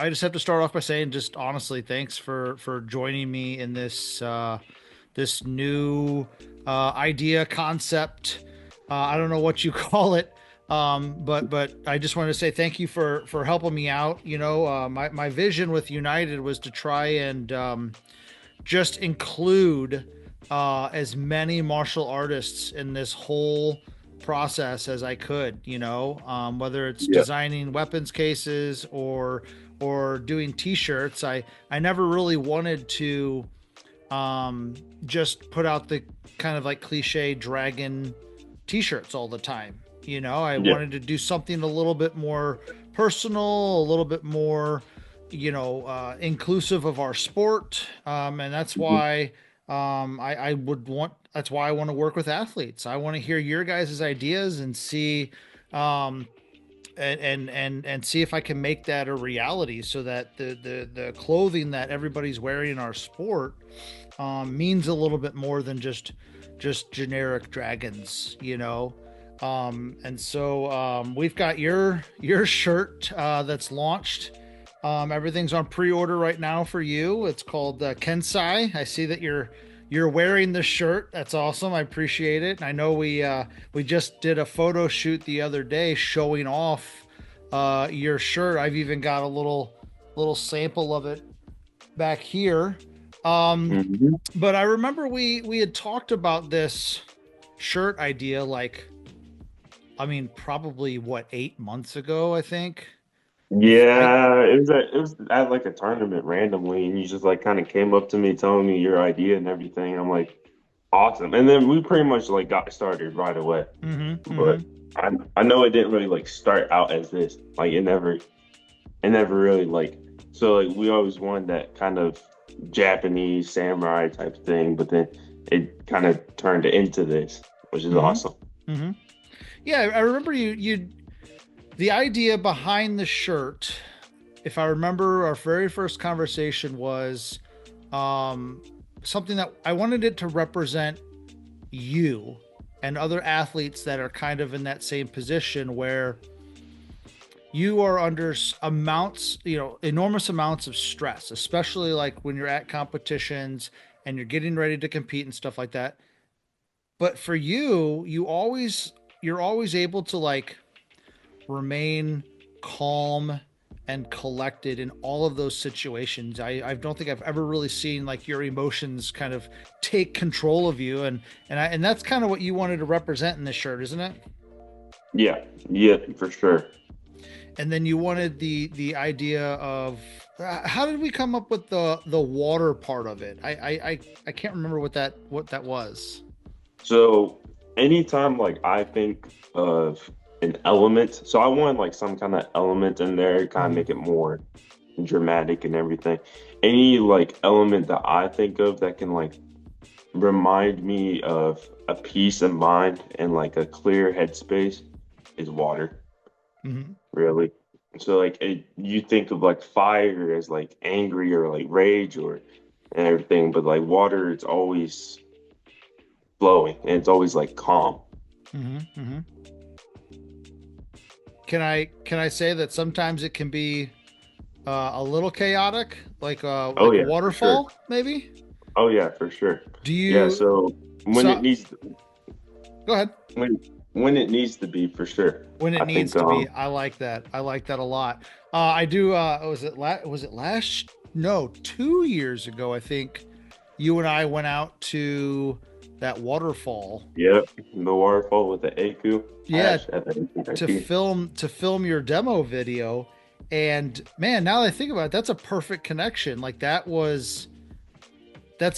I just have to start off by saying, just honestly, thanks for joining me in this this new idea concept. I don't know what you call it, but I just wanted to say thank you for helping me out. You know, my vision with United was to try and just include as many martial artists in this whole process as I could, you know, whether it's Yeah. designing weapons cases or doing t-shirts. I never really wanted to just put out the kind of like cliche dragon t-shirts all the time. You know, I Yeah. wanted to do something a little bit more personal, a little bit more, you know, inclusive of our sport. And that's Mhm. why I would want, that's why I want to work with athletes. I want to hear your guys' ideas and see, um, and see if I can make that a reality so that the clothing that everybody's wearing in our sport means a little bit more than just generic dragons, you know. And so we've got your shirt that's launched. Everything's on pre-order right now for you. It's called Kensei. I see that you're wearing the shirt. That's awesome. I appreciate it. And I know we just did a photo shoot the other day showing off your shirt. I've even got a little sample of it back here. Um, Mhm. but I remember we had talked about this shirt idea like, I mean, probably what, 8 months ago, I think. I Yeah, it was at like a tournament randomly, and you just like kind of came up to me telling me your idea and everything. I'm like, awesome. And then we pretty much like got started right away. mm-hmm, But mm-hmm. I know it didn't really like start out as this. Like it never really like so like we always wanted that kind of Japanese samurai type thing, but then it kind of turned into this, which is Mm-hmm. awesome. Mm-hmm. Yeah, I remember you the idea behind the shirt, if I remember our very first conversation was um something that I wanted it to represent you and other athletes that are kind of in that same position where you are under amounts, you know, enormous amounts of stress, especially like when you're at competitions and you're getting ready to compete and stuff like that. But for you, you're always able to like remain calm and collected in all of those situations. I don't think I've ever really seen like your emotions kind of take control of you, and that's kind of what you wanted to represent in this shirt, isn't it? Yeah, yeah, for sure. And then you wanted the idea of how did we come up with the water part of it? I can't remember what that was. So anytime like I think of an element, so I want like some kind of element in there, kind of Mm-hmm. make it more dramatic and everything. Any like element that I think of that can like remind me of a peace of mind and like a clear headspace is water, Mm-hmm. really. So like you think of like fire as like angry or like rage or and everything, but like water, it's always flowing and it's always like calm. Mm-hmm. Mm-hmm. Can I say that sometimes it can be a little chaotic, Oh like a yeah, for sure. waterfall, maybe? Oh yeah, for sure. Do Yeah, you so when it so needs go ahead. when when it needs to be for sure. When it I think needs to be. I like that. I like that a lot. I do. Was it last? No, 2 years ago. I think you and I went out to that waterfall. yeah, the waterfall with the Aku Yeah, hash at the AQ. to film your demo video, and man, now that I think about it, that's a perfect connection. Like that's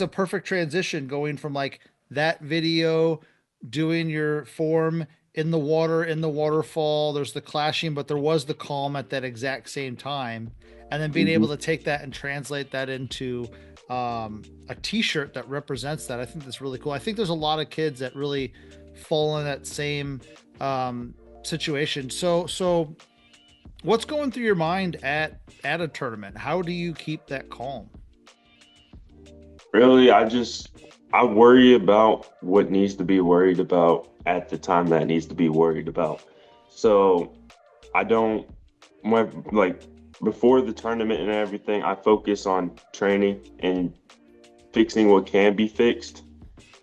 a perfect transition going from like that video doing your form in the water in the waterfall, there's the clashing but there was the calm at that exact same time, and then being able Hmm. to take that and translate that into a T-shirt that represents that. I think that's really cool. I think there's a lot of kids that really fall in that same situation. So what's going through your mind at a tournament? How do you keep that calm? Really, I worry about what needs to be worried about at the time that needs to be worried about. So I don't when like before the tournament and everything, I focus on training and fixing what can be fixed.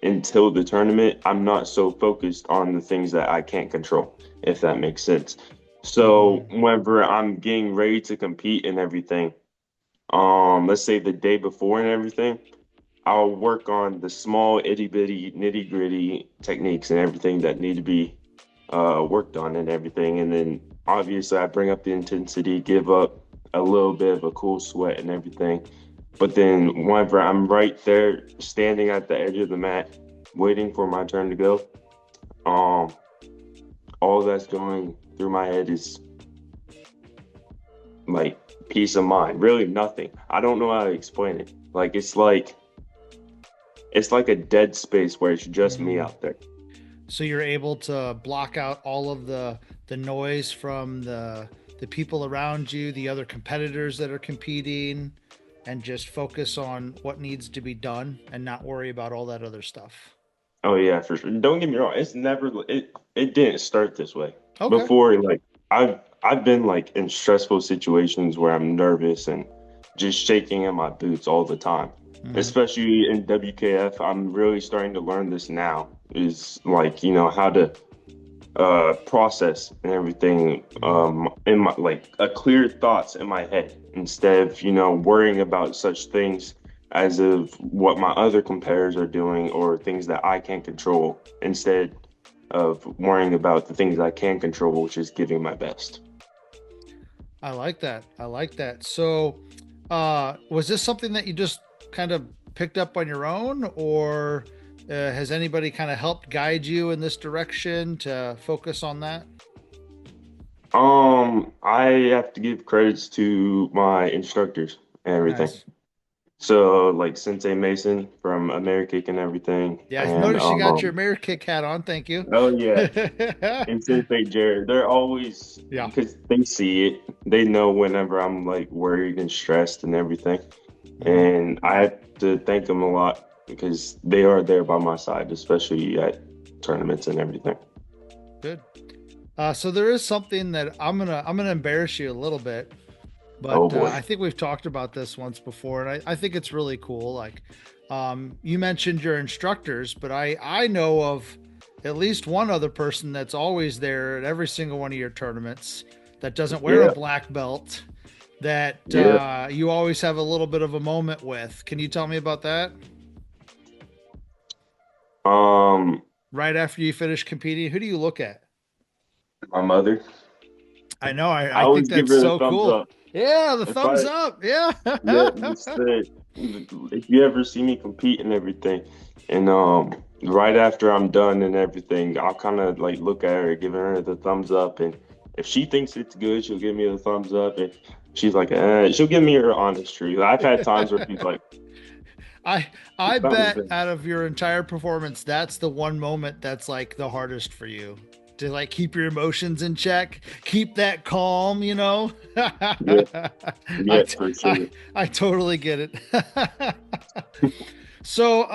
Until the tournament, I'm not so focused on the things that I can't control, if that makes sense. So Mm, whenever I'm getting ready to compete and everything, let's say the day before and everything, I'll work on the small itty bitty nitty gritty techniques and everything that need to be worked on and everything. And then obviously I bring up the intensity, give up a little bit of a cool sweat and everything. But then whenever I'm right there standing at the edge of the mat, waiting for my turn to go, um, all that's going through my head is like peace of mind. Really nothing. I don't know how to explain it. Like it's like a dead space where it's just me mm. out there. So you're able to block out all of the noise from the people around you, the other competitors that are competing, and just focus on what needs to be done and not worry about all that other stuff. Oh yeah, for sure. Don't get me wrong. It didn't start this way. Okay. Before, like I've been like in stressful situations where I'm nervous and just shaking in my boots all the time. Hmm. Especially in WKF, I'm really starting to learn this now. Is like, how to process and everything in my like a clear thoughts in my head instead of worrying about such things as of what my other competitors are doing or things that I can't control instead of worrying about the things I can control, which is giving my best. I like that. I like that. So, was this something that you just kind of picked up on your own, or has anybody kind of helped guide you in this direction to focus on that? I have to give credits to my instructors and everything. Nice. So like Sensei Mason from America and everything, Yeah, I and noticed you got your Mirror Kick hat on. Thank you. oh yeah, and Sensei Jared, they're always Yeah. because they see it. They know whenever I'm like worried and stressed and everything. Mhm. And I have to thank them a lot because they are there by my side, especially at tournaments and everything. Good. So there is something that I'm gonna embarrass you a little bit, Oh but boy. I think we've talked about this once before, and I think it's really cool. Like, you mentioned your instructors, but I know of at least one other person that's always there at every single one of your tournaments that doesn't wear a Yeah, black belt that yeah. you always have a little bit of a moment with. Can you tell me about that? Um, Right after you finish competing, who do you look at? my mother. I know. I I think always give that's her the so thumbs cool. up. Yeah, the If thumbs I up. Yeah. Yeah, it's the if you ever see me compete and everything, and right after I'm done and everything, I'll kind of like look at her, giving her the thumbs up, and if she thinks it's good, she'll give me the thumbs up. If she's like, she'll give me her honest truth. I've had times where she's like, I I something's bet out of your entire performance, that's the one moment that's like the hardest for you to like keep your emotions in check, keep that calm. yeah, I yeah, t- for I sure. I totally get it. So,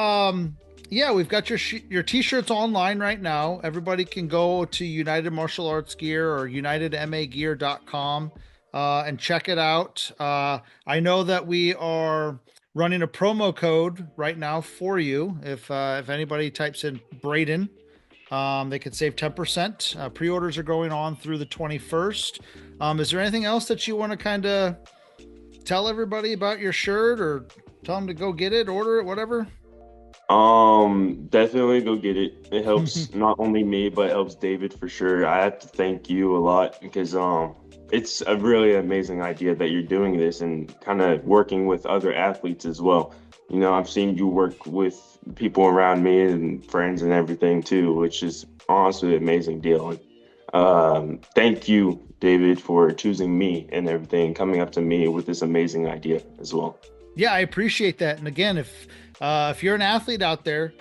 yeah, we've got your t-shirts online right now. Everybody can go to United Martial Arts Gear or unitedmagear.com and check it out. I know that we are running a promo code right now for you. If anybody types in Brayden, they could save 10%. Pre-orders are going on through the 21st. Is there anything else that you want to kind of tell everybody about your shirt or tell them to go get it, order it, whatever? Definitely go get it. It helps not only me, but it helps David for sure. I have to thank you a lot because it's a really amazing idea that you're doing this and kind of working with other athletes as well. I've seen you work with people around me and friends and everything too, which is honestly an amazing deal. And, thank you, David, for choosing me and everything, coming up to me with this amazing idea as well. Yeah, I appreciate that. And again, if you're an athlete out there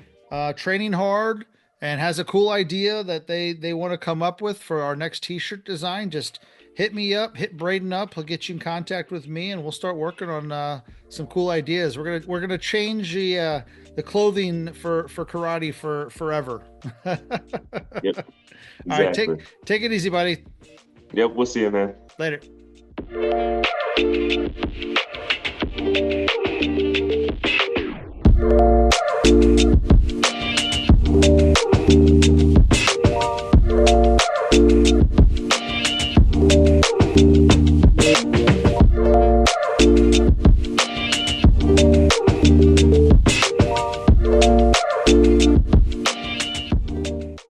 training hard and has a cool idea that they want to come up with for our next T-shirt design, just hit me up, hit Brayden up. He'll get you in contact with me, and we'll start working on some cool ideas. We're gonna change the clothing for karate for forever. All Yep, right, exactly. take it easy, buddy. Yep, we'll see you, man. Later.